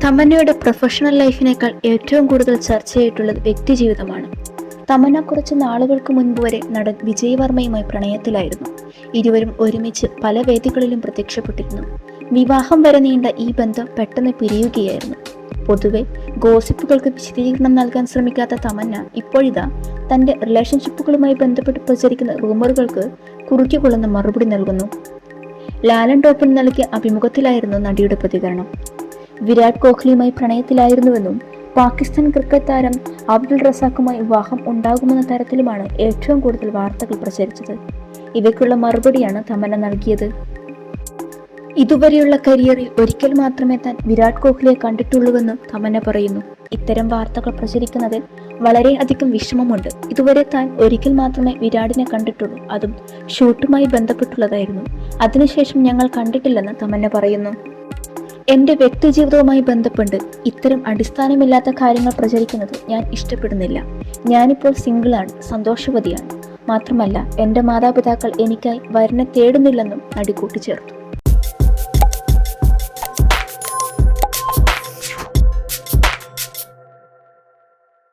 തമന്നയുടെ professional ലൈഫിനേക്കാൾ ഏറ്റവും കൂടുതൽ ചർച്ചയായിട്ടുള്ളത് വ്യക്തിജീവിതമാണ്. തമന്ന കുറച്ച് നാളുകൾക്ക് മുൻപ് വരെ നടൻ വിജയ് വർമ്മയുമായി പ്രണയത്തിലായിരുന്നു. ഇരുവരും ഒരുമിച്ച് പല വേദികളിലും പ്രത്യക്ഷപ്പെട്ടിരുന്നു. വിവാഹം വരെ നീണ്ട ഈ ബന്ധം പെട്ടെന്ന് പിരിയുകയായിരുന്നു. പൊതുവെ ഗോസിപ്പുകൾക്ക് വിശദീകരണം നൽകാൻ ശ്രമിക്കാത്ത തമന്ന ഇപ്പോഴിതാ തൻ്റെ റിലേഷൻഷിപ്പുകളുമായി ബന്ധപ്പെട്ട് പ്രചരിക്കുന്ന റൂമറുകൾക്ക് കുറുക്കിക്കൊള്ളുന്ന മറുപടി നൽകുന്നു. ലാലൻ ടോപ്പിന് നൽകിയ അഭിമുഖത്തിലായിരുന്നു നടിയുടെ പ്രതികരണം. വിരാട് കോഹ്ലിയുമായി പ്രണയത്തിലായിരുന്നുവെന്നും പാകിസ്ഥാൻ ക്രിക്കറ്റ് താരം അബ്ദുൾ റസാഖുമായി വിവാഹം ഉണ്ടാകുമെന്ന തരത്തിലുമാണ് ഏറ്റവും കൂടുതൽ വാർത്തകൾ പ്രചരിച്ചത്. ഇവയ്ക്കുള്ള മറുപടിയാണ് തമന്ന നൽകിയത്. ഇതുവരെയുള്ള കരിയറിൽ ഒരിക്കൽ മാത്രമേ താൻ വിരാട് കോഹ്ലിയെ കണ്ടിട്ടുള്ളൂവെന്ന് തമന്ന പറയുന്നു. ഇത്തരം വാർത്തകൾ പ്രചരിക്കുന്നതിൽ വളരെയധികം വിഷമമുണ്ട്. ഇതുവരെ താൻ ഒരിക്കൽ മാത്രമേ വിരാടിനെ കണ്ടിട്ടുള്ളൂ, അതും ഷൂട്ടുമായി ബന്ധപ്പെട്ടുള്ളതായിരുന്നു. അതിനുശേഷം ഞങ്ങൾ കണ്ടിട്ടില്ലെന്ന് തമന്ന പറയുന്നു. എൻ്റെ വ്യക്തിജീവിതവുമായി ബന്ധപ്പെട്ട് ഇത്തരം അടിസ്ഥാനമില്ലാത്ത കാര്യങ്ങൾ പ്രചരിക്കുന്നത് ഞാൻ ഇഷ്ടപ്പെടുന്നില്ല. ഞാനിപ്പോൾ സിംഗിളാണ്, സന്തോഷവതിയാണ്. മാത്രമല്ല എൻ്റെ മാതാപിതാക്കൾ എനിക്കായി വരനെ തേടുന്നില്ലെന്നും നടി കൂട്ടിച്ചേർത്തു.